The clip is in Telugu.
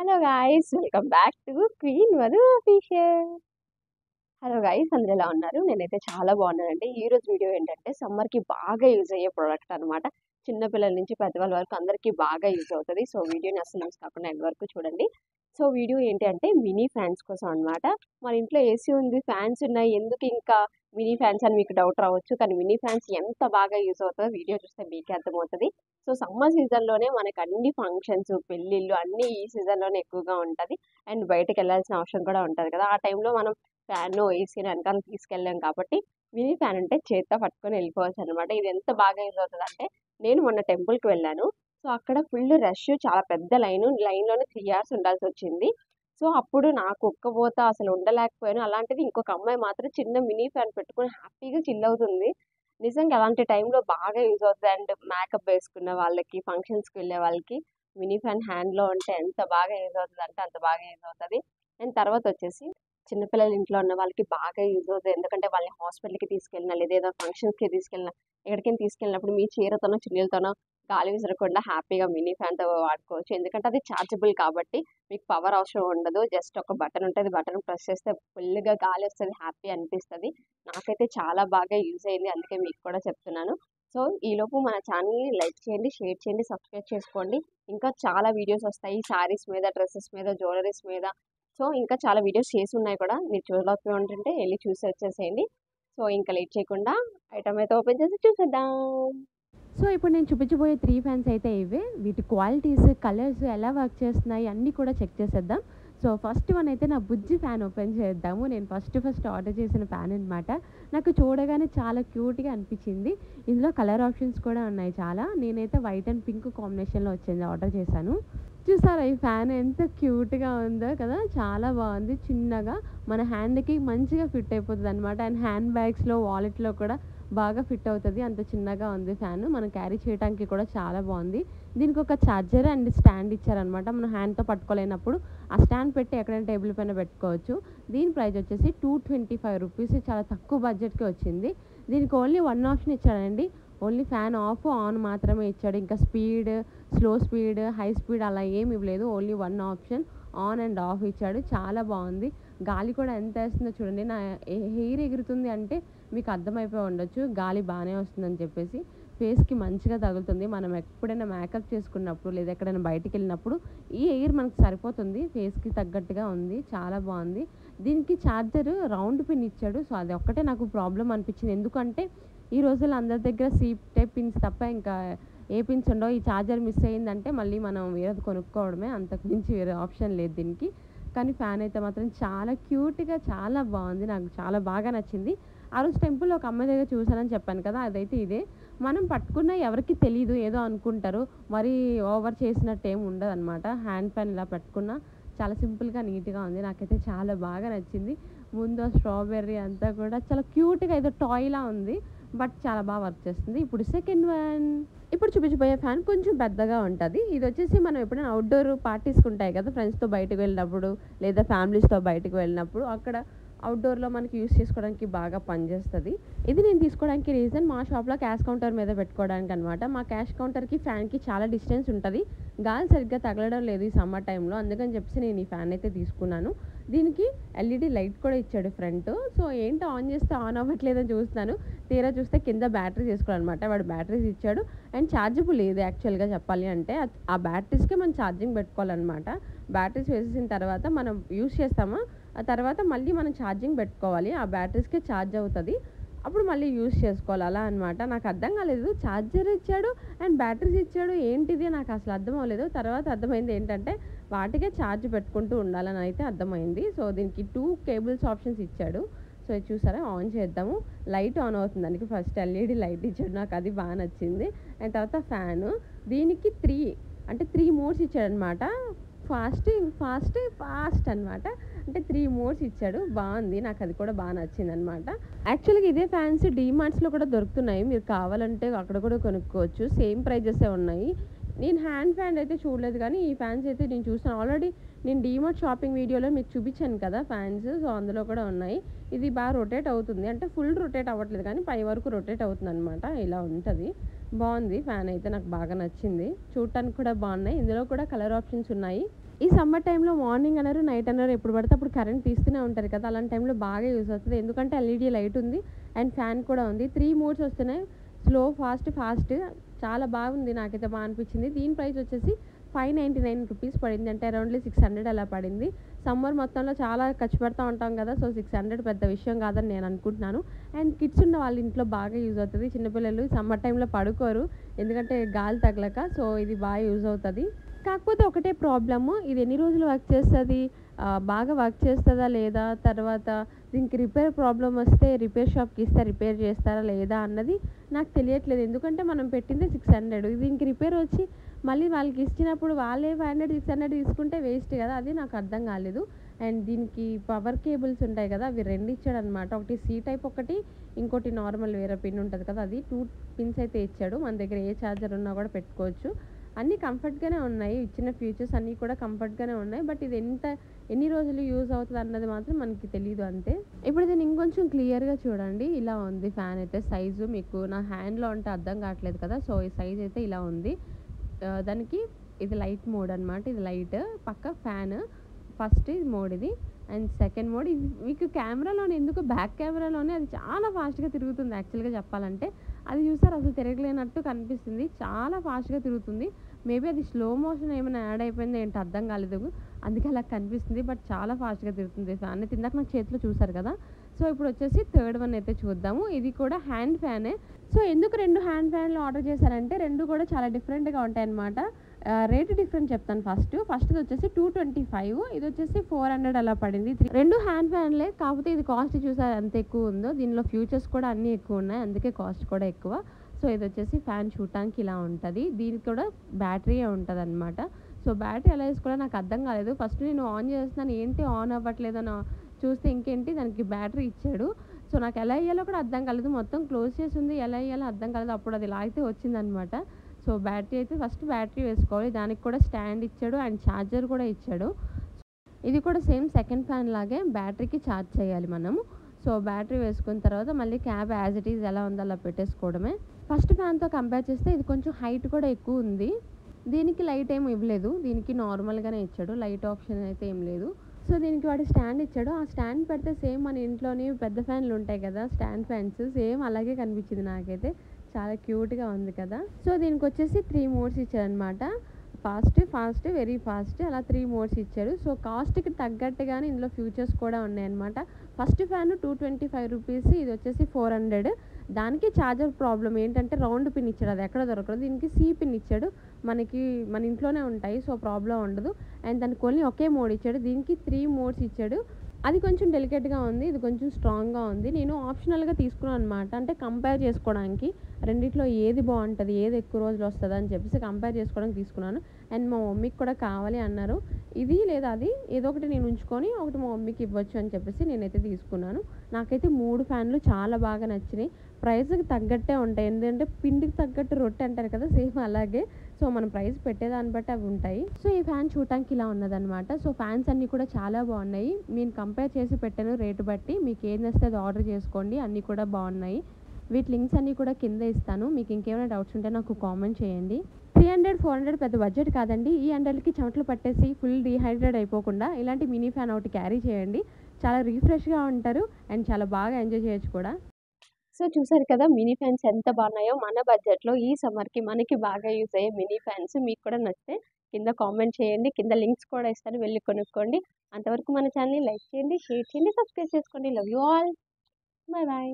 Hello guys welcome back to queen Madhu official. Hello guys అందరూ ఎలా ఉన్నారు? నేనైతే చాలా బాగున్నానండి. ఈ రోజు వీడియో ఏంటంటే సమ్మర్కి బాగా యూజ్ అయ్యే ప్రోడక్ట్ అనమాట. చిన్నపిల్లల నుంచి పెద్దవాళ్ళ వరకు అందరికీ బాగా యూజ్ అవుతుంది. సో వీడియోని అసలు మిస్ కాకుండా ఎండ్ వరకు చూడండి. సో వీడియో ఏంటి అంటే మినీ ఫ్యాన్స్ కోసం అనమాట. మన ఇంట్లో ఏసీ ఉంది, ఫ్యాన్స్ ఉన్నాయి, ఎందుకు ఇంకా మినీ ఫ్యాన్స్ అని మీకు డౌట్ రావచ్చు. కానీ మినీ ఫ్యాన్స్ ఎంత బాగా యూజ్ అవుతుందో వీడియో చూస్తే మీకే అర్థమవుతుంది. సో సమ్మర్ సీజన్లోనే మనకి అన్ని ఫంక్షన్స్, పెళ్ళిళ్ళు అన్నీ ఈ సీజన్లోనే ఎక్కువగా ఉంటుంది. అండ్ బయటకు వెళ్ళాల్సిన అవసరం కూడా ఉంటుంది కదా, ఆ టైంలో మనం ఫ్యాన్ ఏసీని వెనకాల తీసుకెళ్ళాం కాబట్టి మినీ ఫ్యాన్ అంటే చేత్తో పట్టుకొని వెళ్ళిపోవచ్చు అనమాట. ఇది ఎంత బాగా యూజ్ అవుతుంది అంటే, నేను మొన్న టెంపుల్కి వెళ్ళాను. సో అక్కడ ఫుల్ రష్, చాలా పెద్ద లైన్లోనే 3 hours ఉండాల్సి వచ్చింది. సో అప్పుడు నాకు ఉక్కపోత అసలు ఉండలేకపోయాను. అలాంటిది ఇంకొక అమ్మాయి మాత్రం చిన్న మినీ ఫ్యాన్ పెట్టుకొని హ్యాపీగా చిల్ అవుతుంది. నిజంగా అలాంటి టైంలో బాగా యూజ్ అవుతుంది. అండ్ మేకప్ వేసుకున్న వాళ్ళకి, ఫంక్షన్స్కి వెళ్ళే వాళ్ళకి మినీ ఫ్యాన్ హ్యాండ్లో ఉంటే ఎంత బాగా యూజ్ అవుతుంది అంటే అంత బాగా యూజ్ అవుతుంది. అండ్ తర్వాత వచ్చేసి చిన్నపిల్లల ఇంట్లో ఉన్న వాళ్ళకి బాగా యూజ్ అవుతుంది. ఎందుకంటే వాళ్ళని హాస్పిటల్కి తీసుకెళ్ళినా లేదా ఏదో ఫంక్షన్స్కి తీసుకెళ్ళినా, ఎక్కడికైనా తీసుకెళ్ళినప్పుడు మీ చీరతోనో చున్నీలతోనో గాలి విసరకుండా హ్యాపీగా మినీ ఫ్యాన్తో వాడుకోవచ్చు. ఎందుకంటే అది ఛార్జబుల్ కాబట్టి మీకు పవర్ అవసరం ఉండదు. జస్ట్ ఒక బటన్ ఉంటుంది, బటన్ ప్రెస్ చేస్తే ఫుల్గా గాలి వస్తుంది, హ్యాపీ అనిపిస్తుంది. నాకైతే చాలా బాగా యూజ్ అయింది, అందుకే మీకు కూడా చెప్తున్నాను. సో ఈలోపు మన ఛానల్ని లైక్ చేయండి, షేర్ చేయండి, సబ్స్క్రైబ్ చేసుకోండి. ఇంకా చాలా వీడియోస్ వస్తాయి శారీస్ మీద, డ్రెస్సెస్ మీద, జ్యువెలరీస్ మీద. సో ఇంకా చాలా వీడియోస్ చేసి ఉన్నాయి కూడా, మీరు చూడలేకపోయి ఉంటుంటే వెళ్ళి చూసి వచ్చేసేయండి. సో ఇంకా లేట్ చేయకుండా ఐటమ్ అయితే ఓపెన్ చేసి చూసేద్దాం. సో ఇప్పుడు నేను చూపించబోయే 3 ఫ్యాన్స్ అయితే ఇవే. వీటి క్వాలిటీస్, కలర్స్ ఎలా వర్క్ చేస్తున్నాయి అన్నీ కూడా చెక్ చేసేద్దాం. సో ఫస్ట్ వన్ అయితే నా బుజ్జి ఫ్యాన్ ఓపెన్ చేద్దాము. నేను ఫస్ట్ ఆర్డర్ చేసిన ఫ్యాన్ అనమాట. నాకు చూడగానే చాలా క్యూట్గా అనిపించింది. ఇందులో కలర్ ఆప్షన్స్ కూడా ఉన్నాయి చాలా. నేనైతే వైట్ అండ్ పింక్ కాంబినేషన్లో వచ్చింది ఆర్డర్ చేశాను. చూసారా ఈ ఫ్యాన్ ఎంత క్యూట్గా ఉందో కదా, చాలా బాగుంది. చిన్నగా మన హ్యాండ్కి మంచిగా ఫిట్ అయిపోతుంది అనమాట. అండ్ హ్యాండ్ బ్యాగ్స్లో, వాలెట్లో కూడా బాగా ఫిట్ అవుతుంది. అంత చిన్నగా ఉంది ఫ్యాన్. మనం క్యారీ చేయడానికి కూడా చాలా బాగుంది. దీనికి ఒక ఛార్జర్ అండ్ స్టాండ్ ఇచ్చారనమాట. మనం హ్యాండ్తో పట్టుకోలేనప్పుడు ఆ స్టాండ్ పెట్టి ఎక్కడైనా టేబుల్ పైన పెట్టుకోవచ్చు. దీని ప్రైస్ వచ్చేసి 225 రూపీస్. చాలా తక్కువ బడ్జెట్కి వచ్చింది. దీనికి ఓన్లీ 1 ఆప్షన్ ఇచ్చాడండి. ఓన్లీ ఫ్యాన్ ఆఫ్, ఆన్ మాత్రమే ఇచ్చాడు. ఇంకా speed, slow speed, high speed అలా ఏమి ఇవ్వలేదు. Only 1 option, on and of ఇచ్చాడు. చాలా బాగుంది. గాలి కూడా ఎంత వేస్తుందో చూడండి. నా హెయిర్ ఎగురుతుంది అంటే మీకు అర్థమైపోయి ఉండొచ్చు గాలి బాగానే వస్తుందని చెప్పేసి. ఫేస్కి మంచిగా తగులుతుంది. మనం ఎప్పుడైనా మేకప్ చేసుకున్నప్పుడు లేదా ఎక్కడైనా బయటికి వెళ్ళినప్పుడు ఈ ఎయిర్ మనకు సరిపోతుంది. ఫేస్కి తగ్గట్టుగా ఉంది, చాలా బాగుంది. దీనికి ఛార్జర్ రౌండ్ పిన్ ఇచ్చాడు. సో అది ఒక్కటే నాకు ప్రాబ్లం అనిపించింది. ఎందుకంటే ఈ రోజుల్లో అందరి దగ్గర సి టైప్ పిన్స్ తప్ప ఇంకా ఏ పిన్స్ ఉండవు. ఈ ఛార్జర్ మిస్ అయ్యిందంటే మళ్ళీ మనం వేరేది కొనుక్కోవడమే, అంతకు మించి వేరే ఆప్షన్ లేదు దీనికి. కానీ ఫ్యాన్ అయితే మాత్రం చాలా క్యూట్గా, చాలా బాగుంది. నాకు చాలా బాగా నచ్చింది. ఆ రోజు టెంపుల్లో ఒక అమ్మాయి దగ్గర చూసానని చెప్పాను కదా, అదైతే ఇదే. మనం పట్టుకున్న ఎవరికి తెలీదు, ఏదో అనుకుంటారు. మరీ ఓవర్ చేసినట్టు ఏమి ఉండదు అనమాట. హ్యాండ్ ఫ్యాన్ ఇలా పెట్టుకున్నా చాలా సింపుల్గా, నీట్గా ఉంది. నాకైతే చాలా బాగా నచ్చింది. ముందు స్ట్రాబెర్రీ అంతా కూడా చాలా క్యూట్గా ఏదో టాయ్లా ఉంది, బట్ చాలా బాగా వర్క్ చేస్తుంది. ఇప్పుడు సెకండ్ వన్, ఇప్పుడు చూపించబోయే ఫ్యాన్ కొంచెం పెద్దగా ఉంటుంది. ఇది వచ్చేసి మనం ఎప్పుడైనా అవుట్డోర్ పార్టీస్కి ఉంటాయి కదా, ఫ్రెండ్స్తో బయటకు వెళ్ళినప్పుడు లేదా ఫ్యామిలీస్తో బయటకు వెళ్ళినప్పుడు అక్కడ అవుట్డోర్లో మనకి యూస్ చేసుకోవడానికి బాగా పనిచేస్తుంది. ఇది నేను తీసుకోవడానికి రీజన్, మా షాప్లో క్యాష్ కౌంటర్ మీద పెట్టుకోవడానికి అనమాట. మా క్యాష్ కౌంటర్కి ఫ్యాన్కి చాలా డిస్టెన్స్ ఉంటుంది. గాలి సరిగ్గా తగలడం లేదు ఈ సమ్మర్ టైంలో, అందుకని చెప్పేసి నేను ఈ ఫ్యాన్ అయితే తీసుకున్నాను. దీనికి ఎల్ఈడి లైట్ కూడా ఇచ్చాడు ఫ్రంట్. సో ఏంటో ఆన్ చేస్తే ఆన్ అవ్వట్లేదని చూస్తున్నాను. తీరా చూస్తే కింద బ్యాటరీస్ వేసుకోవాలన్నమాట. వాడు బ్యాటరీస్ ఇచ్చాడు. అండ్ ఛార్జబుల్ లేదు యాక్చువల్గా చెప్పాలి అంటే. ఆ బ్యాటరీస్కే మనం ఛార్జింగ్ పెట్టుకోవాలన్నమాట. బ్యాటరీస్ వేసేసిన తర్వాత మనం యూస్ చేస్తామా, ఆ తర్వాత మళ్ళీ మనం ఛార్జింగ్ పెట్టుకోవాలి. ఆ బ్యాటరీస్కే ఛార్జ్ అవుతుంది, అప్పుడు మళ్ళీ యూస్ చేసుకోవాలి, అలా అనమాట. నాకు అర్థం కాలేదు. ఛార్జర్ ఇచ్చాడు అండ్ బ్యాటరీస్ ఇచ్చాడు, ఏంటిది నాకు అసలు అర్థం అవ్వలేదు. తర్వాత అర్థమైంది ఏంటంటే వాటికే ఛార్జ్ పెట్టుకుంటూ ఉండాలని అయితే అర్థమైంది. సో దీనికి 2 కేబుల్స్ ఆప్షన్స్ ఇచ్చాడు. సో ఇది చూసారా, ఆన్ చేద్దాము. లైట్ ఆన్ అవుతుంది. దానికి ఫస్ట్ ఎల్ఈడి లైట్ ఇచ్చాడు, నాకు అది బాగా నచ్చింది. అండ్ తర్వాత ఫ్యాను, దీనికి 3 మోడ్స్ ఇచ్చాడు అనమాట. ఫాస్ట్ అనమాట. అంటే 3 మోడ్స్ ఇచ్చాడు. బాగుంది, నాకు అది కూడా బాగా నచ్చింది అనమాట. యాక్చువల్గా ఇదే ఫ్యాన్స్ డీమార్ట్స్లో కూడా దొరుకుతున్నాయి. మీరు కావాలంటే అక్కడ కూడా కొనుక్కోవచ్చు. సేమ్ ప్రైజెసే ఉన్నాయి. నేను హ్యాండ్ ఫ్యాన్ అయితే చూడలేదు, కానీ ఈ ఫ్యాన్స్ అయితే నేను చూసాను ఆల్రెడీ. నేను డీమార్ట్ షాపింగ్ వీడియోలో మీకు చూపించాను కదా ఫ్యాన్స్, సో అందులో కూడా ఉన్నాయి. ఇది బాగా రొటేట్ అవుతుంది, అంటే ఫుల్ రొటేట్ అవ్వట్లేదు కానీ పై వరకు రొటేట్ అవుతుంది అనమాట. ఇలా ఉంటుంది. బాగుంది ఫ్యాన్ అయితే, నాకు బాగా నచ్చింది. చూడటానికి కూడా బాగున్నాయి. ఇందులో కూడా కలర్ ఆప్షన్స్ ఉన్నాయి. ఈ సమ్మర్ టైంలో మార్నింగ్ అన్నారు, నైట్ అన్నారు ఎప్పుడు పడితే అప్పుడు కరెంట్ తీస్తూనే ఉంటారు కదా! అలాంటి టైంలో బాగా యూజ్ అవుతది. ఎందుకంటే ఎల్ఈడీ లైట్ ఉంది అండ్ ఫ్యాన్ కూడా ఉంది. 3 మోడ్స్ వస్తున్నాయి. స్లో, ఫాస్ట్, ఫాస్ట్ చాలా బాగుంది. నాకైతే అనిపించింది. దీని ప్రైస్ వచ్చేసి 599 రూపీస్ పడింది. అంటే అరౌండ్లీ 600 అలా పడింది. సమ్మర్ మొత్తంలో చాలా ఖర్చు పెడతా ఉంటాం కదా! సో, 600 పెద్ద విషయం కాదని నేను అనుకుంటున్నాను. అండ్ కిడ్స్ ఉన్న వాళ్ళ ఇంట్లో బాగా యూజ్ అవుతది. చిన్నపిల్లలు సమ్మర్ టైంలో పడుకోరు. ఎందుకంటే గాలి తగలక. సో, ఇది బాగా యూజ్ అవుతది. కాకపోతే ఒకటే ప్రాబ్లము, ఇది ఎన్ని రోజులు వర్క్ చేస్తది? బాగా వర్క్ చేస్తదా లేదా? తర్వాత దీనికి రిపేర్ ప్రాబ్లమ్ వస్తే రిపేర్ షాప్‌కి ఇస్తే రిపేర్ చేస్తారా లేదా అన్నది నాకు తెలియట్లేదు. ఎందుకంటే మనం పెట్టిందే 600. దీనికి రిపేర్ వచ్చి మళ్ళీ వాళ్ళకి ఇచ్చినప్పుడు వాళ్ళే 500, 600 తీసుకుంటే వేస్ట్ కదా! అది నాకు అర్థం కాలేదు. అండ్ దీనికి పవర్ కేబుల్స్ ఉంటాయి కదా! అవి 2 ఇచ్చాడనమాట. ఒకటి సి టైప్ ఒకటి, ఇంకోటి నార్మల్ వేరే పిన్ ఉంటది కదా! అది 2 పిన్స్ అయితే ఇచ్చాడు. మన దగ్గర ఏ చార్జర్ ఉన్నా కూడా పెట్టుకోవచ్చు. అన్నీ కంఫర్ట్‌గానే ఉన్నాయి. ఇచ్చిన ఫీచర్స్ అన్నీ కూడా కంఫర్ట్‌గానే ఉన్నాయి. బట్ ఇది ఎన్ని రోజులు యూజ్ అవుతది అన్నది మాత్రం మనకి తెలీదు అంతే. ఇప్పుడు దీన్ని ఇంకొంచెం క్లియర్‌గా చూడండి. ఇలా ఉంది ఫ్యాన్ అయితే సైజు మీకు నా హ్యాండ్‌లో అంటే అర్థం కావట్లేదు కదా! సో, ఈ సైజ్ అయితే ఇలా ఉంది. దానికి ఇది లైట్ మోడ్ అనమాట. ఇది లైట్ పక్క ఫ్యాన్. ఫస్ట్ మోడ్ ఇది. అండ్ సెకండ్ మోడ్ ఇది మీకు కెమెరాలోనే ఎందుకో బ్యాక్ కెమెరాలోనే అది చాలా ఫాస్ట్‌గా తిరుగుతుంది యాక్చువల్‌గా చెప్పాలంటే. అది చూసారా అసలు తిరగలేనట్టు కనిపిస్తుంది. చాలా ఫాస్ట్‌గా తిరుగుతుంది. మేబీ అది స్లో మోషన్ ఏమైనా యాడ్ అయిపోయిందో ఏంటో అర్థం కాలేదు. అందుకే అలా కనిపిస్తుంది. బట్ చాలా ఫాస్ట్‌గా తిరుగుతుంది ఫ్యాన్. అయితే ఇందాక నాకు చేతిలో చూసారు కదా! సో, ఇప్పుడొచ్చేసి థర్డ్ వన్ అయితే చూద్దాము. ఇది కూడా హ్యాండ్ ఫ్యానే. సో, ఎందుకు 2 హ్యాండ్ ఫ్యాన్‌లు ఆర్డర్ చేశానంటే 2 కూడా చాలా డిఫరెంట్‌గా ఉంటాయన్నమాట. రేట్ డిఫరెన్స్ చెప్తాను ఫస్ట్. ఫస్ట్‌ది వచ్చేసి 225, ఇదొచ్చేసి 400 అలా పడింది. 2 హ్యాండ్ ఫ్యాన్‌లే. కాకపోతే ఇది కాస్ట్ చూసారా ఎంత ఎక్కువ ఉందో. దీనిలో ఫ్యూచర్స్ కూడా అన్నీ ఎక్కువ ఉన్నాయి. అందుకే కాస్ట్ కూడా ఎక్కువ. సో, ఇదొచ్చేసి ఫ్యాన్ చూడటానికి ఇలా ఉంటది. దీనికి కూడా బ్యాటరీయే ఉంటదనమాట. సో, బ్యాటరీ ఎలా ఏసుకోవాలో నాకు అర్థం కాలేదు. ఫస్ట్ నేను ఆన్ చేస్తున్నాను. ఏంటి ఆన్ అవ్వట్లేదని చూస్తే ఇంకేంటి దానికి బ్యాటరీ ఇచ్చాడు. సో, నాకు ఎలా ఎయ్యాలో కూడా అర్థం కాలేదు. మొత్తం క్లోజ్ చేసి ఉంది. ఎలా ఎయ్యాలో అర్థం కాలేదు. అప్పుడు అది లాగితే వచ్చిందనమాట. సో, బ్యాటరీ అయితే ఫస్ట్ బ్యాటరీ వేసుకోవాలి. దానికి కూడా స్టాండ్ ఇచ్చాడు అండ్ ఛార్జర్ కూడా ఇచ్చాడు. ఇది కూడా సేమ్ సెకండ్ ఫ్యాన్ లాగే బ్యాటరీకి ఛార్జ్ చేయాలి మనము. సో, బ్యాటరీ వేసుకున్న తర్వాత మళ్ళీ క్యాబ్ యాజ్ ఇట్ ఈజ్ ఎలా ఉందో అలా పెట్టేసుకోవడమే. ఫస్ట్ ఫ్యాన్‌తో కంపేర్ చేస్తే ఇది కొంచెం హైట్ కూడా ఎక్కువ ఉంది. దీనికి లైట్ ఏమి ఇవ్వలేదు. దీనికి నార్మల్‌గానే ఇచ్చాడు. లైట్ ఆప్షన్ అయితే ఏం లేదు. సో, దీనికి వాడు స్టాండ్ ఇచ్చాడు. ఆ స్టాండ్ పెడితే సేమ్ మన ఇంట్లోని పెద్ద ఫ్యాన్‌లు ఉంటాయి కదా! స్టాండ్ ఫ్యాన్స్ సేమ్ అలాగే కనిపించింది నాకైతే. చాలా క్యూట్‌గా ఉంది కదా! సో, దీనికొచ్చేసి 3 మోడ్స్ ఇచ్చారనమాట. ఫాస్ట్, వెరీ ఫాస్ట్ అలా 3 మోడ్స్ ఇచ్చారు. సో, కాస్ట్‌కి తగ్గట్టుగానే ఇందులో ఫీచర్స్ కూడా ఉన్నాయన్నమాట. ఫస్ట్ ఫ్యాన్ 225 రూపీస్, ఇది వచ్చేసి 400. దానికి ఛార్జర్ ప్రాబ్లమ్ ఏంటంటే రౌండ్ పిన్ ఇచ్చాడు. అది ఎక్కడ దొరకదు. దీనికి సి పిన్ ఇచ్చాడు. మన ఇంట్లోనే ఉంటాయి. సో, ప్రాబ్లమ్ ఉండదు. అండ్ దానికి ఓన్లీ ఒకే మోడ్ ఇచ్చాడు. దీనికి 3 మోడ్స్ ఇచ్చాడు. అది కొంచెం డెలికేట్‌గా ఉంది. ఇది కొంచెం స్ట్రాంగ్‌గా ఉంది. నేను ఆప్షనల్‌గా తీసుకున్నాను అనమాట. అంటే కంపేర్ చేసుకోవడానికి రెండిట్లో ఏది బావుంటది, ఏది ఎక్కువ రోజులు వస్తదని చెప్పేసి కంపేర్ చేసుకోవడానికి తీసుకున్నాను. అండ్ మా మమ్మీకి కూడా కావాలి అన్నారు. ఇది లేదా అది ఏదో ఒకటి నేను ఉంచుకొని ఒకటి మా మమ్మీకి ఇవ్వచ్చు అని చెప్పేసి నేనైతే తీసుకున్నాను. నాకైతే 3 ఫ్యాన్లు చాలా బాగా నచ్చినాయి. ప్రైస్‌కి తగ్గట్టే ఉంటాయి. ఎందుకంటే పిండికి తగ్గట్టు రొట్టె అంటారు కదా! సేమ్ అలాగే. సో, మనం ప్రైస్ పెట్టేదాన్ని బట్టి అవి ఉంటాయి. సో, ఈ ఫ్యాన్ చూడటానికి ఇలా ఉన్నదనమాట. సో, ఫ్యాన్స్ అన్నీ కూడా చాలా బాగున్నాయి. నేను కంపేర్ చేసి పెట్టాను రేటు బట్టి. మీకు ఏది నచ్చితే అది ఆర్డర్ చేసుకోండి. అన్నీ కూడా బాగున్నాయి. వీటి లింక్స్ అన్నీ కూడా కింద ఇస్తాను. మీకు ఇంకేమైనా డౌట్స్ ఉంటే నాకు కామెంట్ చేయండి. 300, 400 పెద్ద బడ్జెట్ కాదండి. ఈ ఎండలకి చెమటలు పట్టేసి ఫుల్ డీహైడ్రేట్ అయిపోకుండా ఇలాంటి మినీ ఫ్యాన్ ఒకటి క్యారీ చేయండి. చాలా రిఫ్రెష్‌గా ఉంటారు అండ్ చాలా బాగా ఎంజాయ్ చేయొచ్చు కూడా. సో, చూసారు కదా మినీ ఫ్యాన్స్ ఎంత బాగున్నాయో. మన బడ్జెట్‌లో ఈ సమ్మర్‌కి మనకి బాగా యూజ్ అయ్యే మినీ ఫ్యాన్స్. మీకు కూడా నచ్చితే కింద కామెంట్ చేయండి. కింద లింక్స్ కూడా ఇస్తాను. వెళ్లి కొనుక్కోండి. అంతవరకు మన ఛానెల్‌ని లైక్ చేయండి, షేర్ చేయండి, సబ్స్క్రైబ్ చేసుకోండి. Love you all. By by.